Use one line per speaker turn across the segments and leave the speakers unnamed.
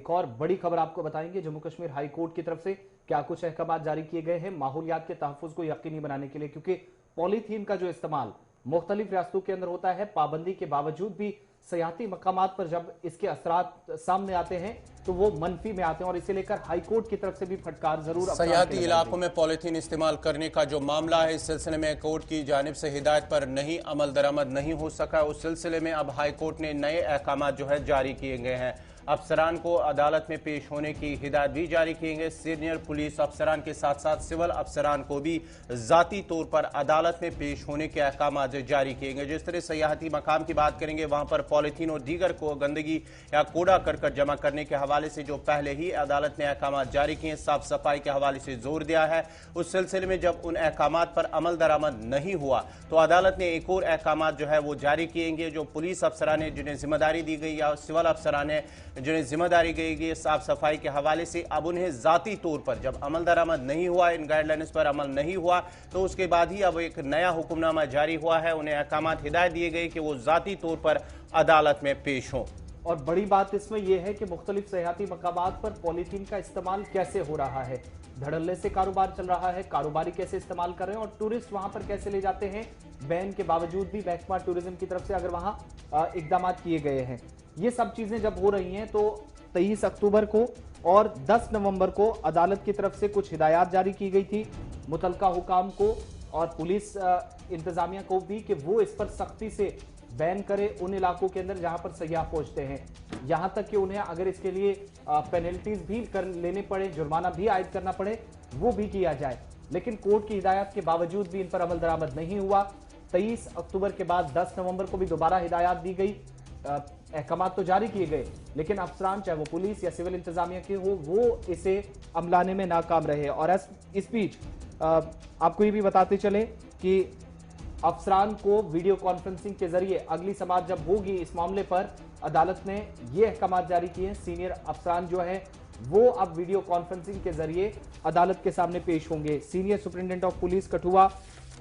एक और बड़ी खबर आपको बताएंगे। जम्मू कश्मीर हाई कोर्ट की तरफ से क्या कुछ अहकाम जारी किए गए हैं माहौलियात के तहफ्फुज को यकीनी बनाने के लिए, क्योंकि पॉलीथीन का जो इस्तेमाल मुख्तलिफ रियासतों के अंदर होता है, पाबंदी के बावजूद भी सयाहती मकामात पर जब इसके असरात सामने आते हैं तो वो मनफी में आते हैं, और इसे लेकर हाई कोर्ट की तरफ से भी फटकार जरूर
सयाहती इलाकों में पॉलीथीन इस्तेमाल करने का जो मामला है, इस सिलसिले में कोर्ट की जानिब से हिदायत पर नहीं अमल दरामद नहीं हो सका। उस सिलसिले में अब हाई कोर्ट ने नए अहकाम जो है जारी किए गए हैं। अफसरान को अदालत में पेश होने की हिदायत भी जारी की गई। सीनियर पुलिस अफसरान के साथ साथ सिविल अफसरान को भी जाती तौर पर अदालत में पेश होने के अहकाम जारी किए गए। जिस तरह सयाहती मकाम की बात करेंगे, वहां पर पॉलीथीन और दीगर को गंदगी या कूड़ा करकट जमा करने के हवाले से जो पहले ही अदालत ने अहकाम जारी किए, साफ सफाई के हवाले से जोर दिया है। उस सिलसिले में जब उन अहकाम पर अमल दरामद नहीं हुआ तो अदालत ने एक और अहकाम जो है वो जारी किएंगे। जो पुलिस अफसरान है जिन्हें जिम्मेदारी दी गई या सिविल अफसरान है जिन्हें जिम्मेदारी दी गई साफ सफाई के हवाले से, अब उन्हें जाती तौर पर जब अमल दरामद नहीं हुआ, इन गाइडलाइंस पर अमल नहीं हुआ, तो उसके बाद ही अब एक नया हुक्मनामा जारी हुआ है। उन्हें अहकाम हिदायत दिए गए कि वो जाती तौर पर अदालत में पेश हों।
और बड़ी बात इसमें यह है कि मुख्तलिफ सयाहती मकामात पर पॉलीथीन का इस्तेमाल कैसे हो रहा है, धड़ल्ले से कारोबार चल रहा है, कारोबारी कैसे इस्तेमाल कर रहे हैं और टूरिस्ट वहां पर कैसे ले जाते हैं, बैन के बावजूद भी महकमा टूरिज्म की तरफ से अगर वहां इकदाम किए गए हैं। ये सब चीजें जब हो रही हैं तो 23 अक्टूबर को और 10 नवंबर को अदालत की तरफ से कुछ हिदायत जारी की गई थी मुतलका हुकाम को और पुलिस इंतजामिया को भी कि वो इस पर सख्ती से बैन करे उन इलाकों के अंदर जहां पर सयाह पहुंचते हैं, यहां तक कि उन्हें अगर इसके लिए पेनल्टीज भी कर लेने पड़े, जुर्माना भी आयद करना पड़े, वो भी किया जाए। लेकिन कोर्ट की हिदायत के बावजूद भी इन पर अमल दरामद नहीं हुआ। 23 अक्टूबर के बाद 10 नवंबर को भी दोबारा हिदायत दी गई, अहकाम तो जारी किए गए, लेकिन अफसरान चाहे वो पुलिस या सिविल इंतजामिया के हो वो इसे अमलाने में नाकाम रहे। और इस बीच आपको ये भी बताते चले कि अफसरान को वीडियो कॉन्फ्रेंसिंग के जरिए अगली समाअत जब होगी इस मामले पर, अदालत ने ये अहकाम जारी किए हैं। सीनियर अफसरान जो है वो अब वीडियो कॉन्फ्रेंसिंग के जरिए अदालत के सामने पेश होंगे। Senior superintendent of police Kathua,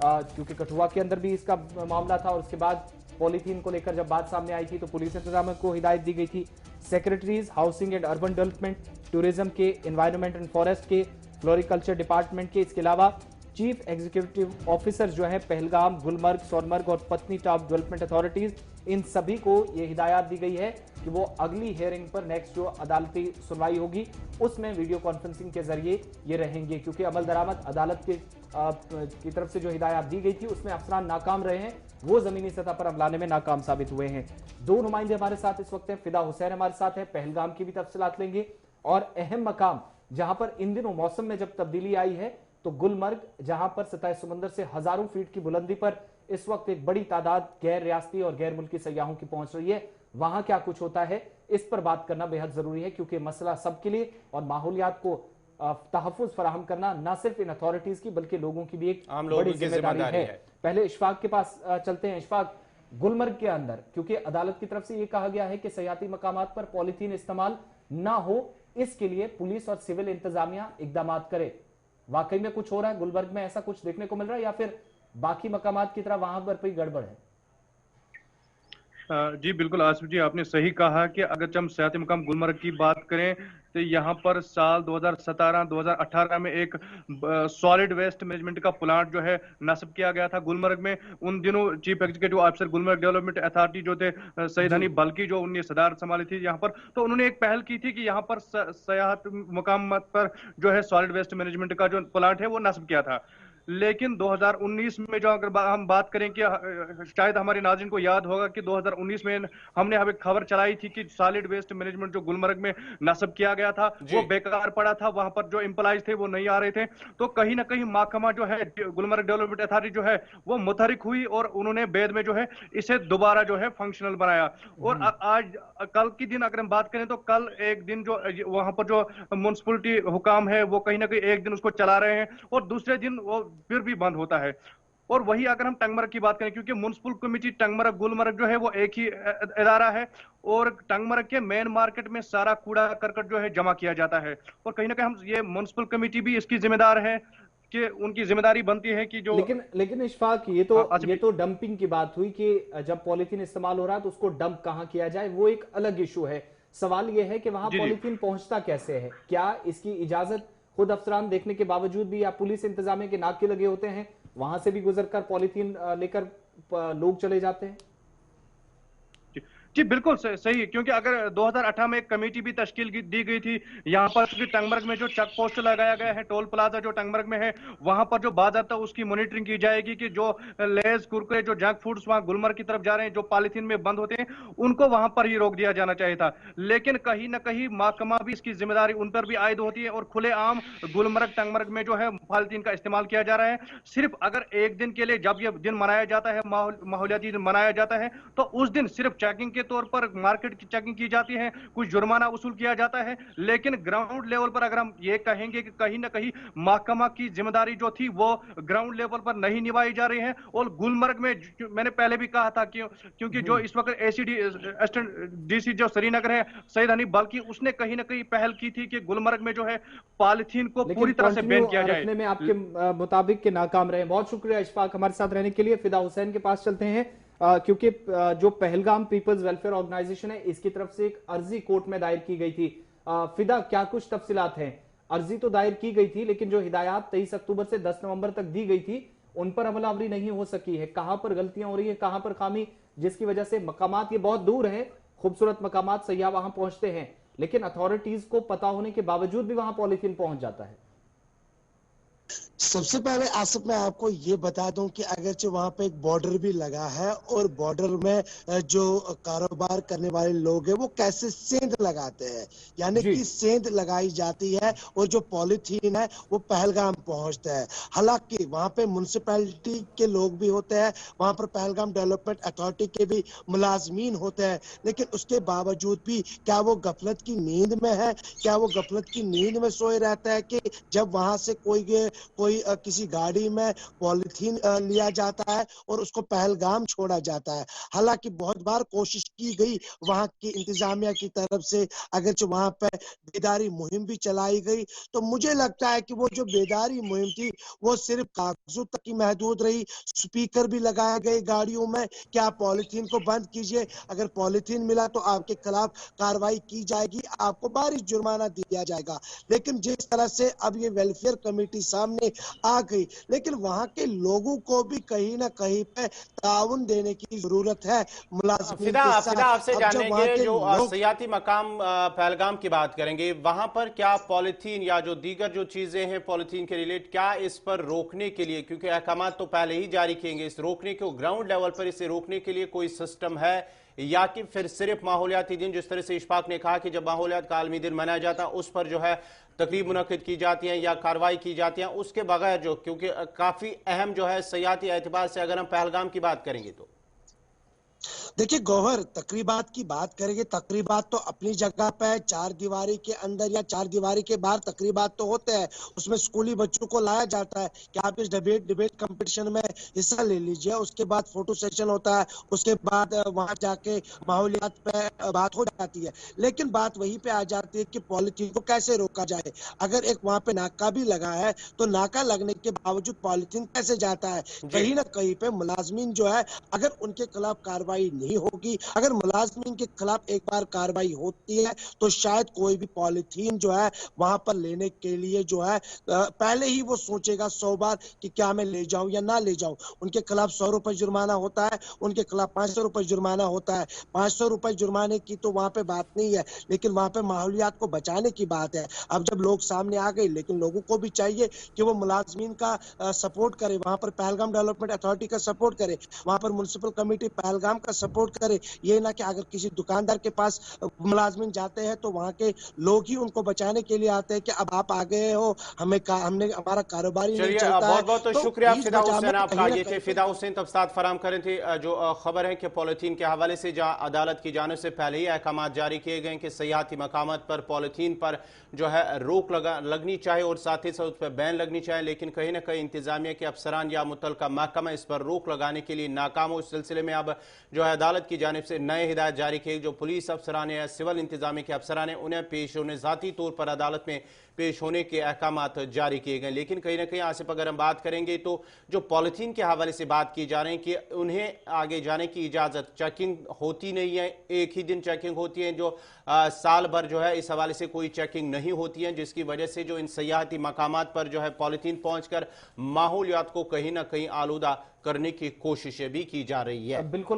क्योंकि कठुआ के अंदर भी इसका मामला था और उसके बाद पॉलीथीन को लेकर जब बात सामने आई थी तो पुलिस इंतजाम को हिदायत दी गई थी। Secretaries housing and urban development, tourism के, एनवायरनमेंट एंड फॉरेस्ट के, फ्लोरिकल्चर डिपार्टमेंट के, इसके अलावा चीफ एग्जीक्यूटिव ऑफिसर जो है पहलगाम, गुलमर्ग, सोनमर्ग और पत्नी टॉप डेवलपमेंट अथॉरिटीज, इन सभी को यह हिदायत दी गई है कि वो अगली हियरिंग पर नेक्स्ट जो अदालती सुनवाई होगी उसमें वीडियो कॉन्फ्रेंसिंग के जरिए ये रहेंगे, क्योंकि अमल दरामद अदालत की तरफ से जो हिदायत दी गई थी उसमें अफसरान नाकाम रहे हैं, वो जमीनी सतह पर अमलाने में नाकाम साबित हुए हैं। दो नुमाइंदे हमारे साथ इस वक्त हैं, फिदा हुसैन हमारे साथ है, पहलगाम की भी तफसीलात लेंगे और अहम मकाम जहां पर इन दिनों मौसम में जब तब्दीली आई है तो गुलमर्ग, जहां पर सतह समंदर से हजारों फीट की बुलंदी पर इस वक्त एक बड़ी तादाद गैर रियासती और गैर मुल्की सयाहों की पहुंच रही है, वहां क्या कुछ होता है इस पर बात करना बेहद जरूरी है, क्योंकि मसला सबके लिए और माहौलियात को तहफ्फुज फराहम करना ना सिर्फ इन अथॉरिटीज की बल्कि लोगों की भी एक बड़ी जिम्मेदारी है। पहले इशफाक के पास चलते हैं। इशफाक, गुलमर्ग के अंदर क्योंकि अदालत की तरफ से यह कहा गया है कि सयाहती मकामात पर पॉलीथीन इस्तेमाल ना हो, इसके लिए पुलिस और सिविल इंतजामिया इकदाम करे, वाकई में कुछ हो रहा है गुलमर्ग में, ऐसा कुछ देखने को मिल रहा है या फिर बाकी मकामात की तरह वहां पर कोई गड़बड़ है?
जी बिल्कुल आसिफ जी, आपने सही कहा कि अगर हम सयाहती मकाम गुलमर्ग की बात करें तो यहाँ पर साल 2017-2018 में एक सॉलिड वेस्ट मैनेजमेंट का प्लांट जो है नस्ब किया गया था गुलमर्ग में। उन दिनों chief executive officer Gulmarg development authority जो थे सईद हनी बल्कि, जो उन्होंने सदारत संभाली थी यहाँ पर, तो उन्होंने एक पहल की थी कि यहाँ पर सयाहत मकाम पर जो है सॉलिड वेस्ट मैनेजमेंट का जो प्लांट है वो नस्ब किया था। लेकिन 2019 में जो अगर हम बात करें कि शायद हमारे नाज़रीन को याद होगा कि 2019 में हमने अब एक खबर चलाई थी कि सॉलिड वेस्ट मैनेजमेंट जो गुलमर्ग में नस्ब किया गया था वो बेकार पड़ा था, वहां पर जो एम्प्लॉइज थे वो नहीं आ रहे थे। तो कहीं ना कहीं महकमा जो है गुलमर्ग डेवलपमेंट अथॉरिटी जो है वो मुतहरिक हुई और उन्होंने बाद में जो है इसे दोबारा जो है फंक्शनल बनाया। और आज कल के दिन अगर हम बात करें तो कल एक दिन जो वहां पर जो म्युनिसिपलिटी हुकाम है वो कहीं ना कहीं एक दिन उसको चला रहे हैं और दूसरे दिन वो फिर भी बंद होता है। और वही अगर हम टंगमर्ग की बात करें, क्योंकि म्युनिसिपल कमेटी टंगमर्ग गुलमर्ग जो है वो एक ही इदारा है और टंगमर्ग के मेन मार्केट में सारा कूड़ा करकट जो है जमा किया जाता है और कहीं ना कहीं हम ये म्युनिसिपल कमेटी भी इसकी जिम्मेदार है कि उनकी जिम्मेदारी बनती है कि जो
लेकिन इशफाक, ये तो डंपिंग की बात हुई कि जब पॉलीथीन इस्तेमाल हो रहा है तो उसको डंप कहां किया जाए, वो एक अलग इशू है। सवाल यह है कि वहां
जी जी।
पॉलीथीन पहुंचता कैसे है? क्या इसकी इजाजत खुद अफसरान देखने के बावजूद भी, या पुलिस इंतजामिया के नाके लगे होते हैं, वहां से भी गुजरकर पॉलीथीन लेकर लोग चले जाते हैं?
जी बिल्कुल सही है, क्योंकि अगर 2018 में एक कमेटी भी तश्कील दी गई थी यहाँ पर, क्योंकि टंगमर्ग में जो चेक पोस्ट लगाया गया है, टोल प्लाजा जो टंगमर्ग में है, वहां पर जो बाकायदा उसकी मॉनिटरिंग की जाएगी कि जो लेज कुरकुरे जो जंक फूड्स वहां गुलमर्ग की तरफ जा रहे हैं, जो पॉलीथीन में बंद होते हैं, उनको वहां पर ही रोक दिया जाना चाहिए था। लेकिन कहीं ना कहीं महकमा भी इसकी जिम्मेदारी उन पर भी आयद होती है और खुलेआम गुलमर्ग टंगमर्ग में जो है पॉलीथीन का इस्तेमाल किया जा रहा है। सिर्फ अगर एक दिन के लिए जब यह दिन मनाया जाता है, माहौलियाती दिन मनाया जाता है, तो उस दिन सिर्फ चेकिंग के तौर पर मार्केट की चेकिंग की जाती है, कुछ जुर्माना वसूल किया जाता है। लेकिन ग्राउंड लेवल पर अगर हम ये कहेंगे कि कहीं ना कहीं महकमा की जिम्मेदारी जो थी वो ग्राउंड लेवल पर नहीं निभाई जा रही है। और गुलमर्ग में मैंने पहले भी कहा था कि क्योंकि जो इस वक्त एसीडी डीसी जो श्रीनगर है सईद हनीफ बल्कि, उसने कहीं ना कहीं पहल की थी कि गुलमर्ग में जो है पॉलिथीन को पूरी तरह से बैन किया जाए,
रखने में आपके मुताबिक के नाकाम रहे। बहुत शुक्रिया इशफाक हमारे साथ रहने के लिए। फिदा हुसैन के पास चलते हैं, क्योंकि जो पहलगाम पीपल्स वेलफेयर ऑर्गेनाइजेशन है, इसकी तरफ से एक अर्जी कोर्ट में दायर की गई थी। फिदा, क्या कुछ तफसीलात हैं? अर्जी तो दायर की गई थी, लेकिन जो हिदायत 23 अक्टूबर से 10 नवंबर तक दी गई थी, उन पर अमलावरी नहीं हो सकी है। कहां पर गलतियां हो रही है, कहां पर खामी, जिसकी वजह से मकामात ये बहुत दूर है, खूबसूरत मकामात, सयाह वहां पहुंचते हैं, लेकिन अथॉरिटीज को पता होने के बावजूद भी वहां पॉलीथीन पहुंच जाता है?
सबसे पहले आसिफ मैं आपको ये बता दूं कि अगरचे वहां पे एक बॉर्डर भी लगा है और बॉर्डर में जो कारोबार करने वाले लोग हैं वो कैसे सेंध लगाते हैं, यानी कि सेंध लगाई जाती है और जो पॉलीथीन है वो पहलगाम पहुंचता है। हालांकि वहां पे म्युनिसिपैलिटी के लोग भी होते हैं, वहां पर पहलगाम डेवलपमेंट अथॉरिटी के भी मुलाजमीन होते हैं, लेकिन उसके बावजूद भी क्या वो गफलत की नींद में है, क्या वो गफलत की नींद में सोए रहता है कि जब वहां से कोई किसी गाड़ी में पॉलीथीन लिया जाता है और उसको पहलगाम छोड़ा जाता है। हालांकि बहुत बार कोशिश की गई वहां की इंतजामिया की तरफ से, अगर वहां पे बेदारी मुहिम भी चलाई गई, तो मुझे लगता है कि वो जो बेदारी मुहिम थी वो सिर्फ कागजों तक ही महदूद रही। स्पीकर भी लगाए गए गाड़ियों में कि आप पॉलीथीन को बंद कीजिए, अगर पॉलीथीन मिला तो आपके खिलाफ कार्रवाई की जाएगी, आपको भारी जुर्माना दिया जाएगा। लेकिन जिस तरह से अब ये वेलफेयर कमेटी सामने आ गई, लेकिन वहां के लोगों को भी कहीं ना कहीं पे ताउन देने की जरूरत है मुलाजिमीन के साथ।
फिदा आपसे जानेंगे, जो सियाती मकाम पहलगाम की बात करेंगे, वहां पर क्या पॉलीथीन या जो दीगर जो चीजें हैं पॉलीथीन के रिलेटेड, क्या इस पर रोकने के लिए, क्योंकि अहकाम तो पहले ही जारी किएंगे, इस रोकने को ग्राउंड लेवल पर इसे रोकने के लिए कोई सिस्टम है, या कि फिर सिर्फ माहौलियाती दिन, जिस तरह से इशफाक ने कहा कि जब माहौलियात का आलमी दिन मनाया जाता है उस पर जो है तकरीब मुनक्किद की जाती हैं या कार्रवाई की जाती हैं, उसके बगैर जो, क्योंकि काफी अहम जो है सियाती एतबार से अगर हम पहलगाम की बात करेंगे तो?
देखिए गौहर, तकरीबात की बात करेंगे, तकरीबात तो अपनी जगह पे है, चार दीवारी के अंदर या चार दीवारी के बाहर तकरीबात तो होते हैं, उसमें स्कूली बच्चों को लाया जाता है कि आप इस डिबेट कंपटीशन में हिस्सा ले लीजिए, उसके बाद फोटो सेशन होता है, उसके बाद वहां जाके माहौलियात पे बात हो जाती है। लेकिन बात वहीं पे आ जाती है कि पॉलीथीन को कैसे रोका जाए। अगर एक वहां पे नाका भी लगा है तो नाका लगने के बावजूद पॉलीथीन कैसे जाता है? कहीं ना कहीं पे मुलाजमीन जो है, अगर उनके खिलाफ कार्रवाई नहीं होगी, अगर मुलाजमीन के खिलाफ एक बार कार्रवाई होती है तो शायद कोई भी पॉलीथीन जो है वहां पर लेने के लिए जो है पहले ही वो सोचेगा 100 बार कि क्या मैं ले जाऊं या ना ले जाऊं। उनके खिलाफ 100 रुपए जुर्माना होता है, उनके खिलाफ 500 रुपए जुर्माना होता है। 500 रुपए जुर्माने की तो वहां पे बात नहीं है, लेकिन वहां पे माहौलियात को बचाने की बात है। अब जब लोग सामने आ गए, लेकिन लोगों को भी चाहिए कि वो मुलाजमीन का सपोर्ट करे, वहां पर पहलगाम डेवलपमेंट अथॉरिटी का सपोर्ट करे, वहां पर म्युनिसिपल कमेटी पहलगाम का सपोर्ट करे। ये ना कि अगर किसी दुकानदार के पास मुलाजमीन जाते हैं तो वहां के लोग ही उनको बचाने के लिए आते हैं कि अब आप आ गए हो, हमने हमारा कारोबार ही नहीं चलता है।
बहुत बहुत शुक्रिया फिदा हुसैन आपका। ये थे फिदा हुसैन तफसीलात फराहम कर रहे थे। जो खबर है कि पॉलीथीन के हवाले से अदालत की जानिब से पहले ही अहकाम जारी किए गए कि सयाहती मकामात पर पॉलीथीन पर जो है रोक लगनी चाहिए और साथ ही साथ उस पर बैन लगनी चाहिए, लेकिन कहीं ना कहीं इंतजामिया के अफसरान या मुतल्लिका महकमा इस पर रोक लगाने के लिए नाकाम हो। इस सिलसिले में अब जो है अदालत की जानिब से नए हिदायत जारी किए। जो पुलिस अफसरान या सिविल इंतजामिया के अफसरान हैं उन्हें पेश होने ज़ाती तौर पर अदालत में पेश होने के अहकामात जारी किए गए। लेकिन कहीं ना कहीं आसिफ अगर हम बात करेंगे तो जो पॉलिथीन के हवाले से बात की जा रही है कि उन्हें आगे जाने की इजाज़त, चेकिंग होती नहीं है, एक ही दिन चेकिंग होती है, जो साल भर जो है इस हवाले से कोई चेकिंग नहीं होती है, जिसकी वजह से जो इन सयाहती मकामात पर जो है पॉलिथीन पहुंचकर माहौलियात को कहीं ना कहीं आलूदा करने की कोशिशें भी की जा रही है।
बिल्कुल।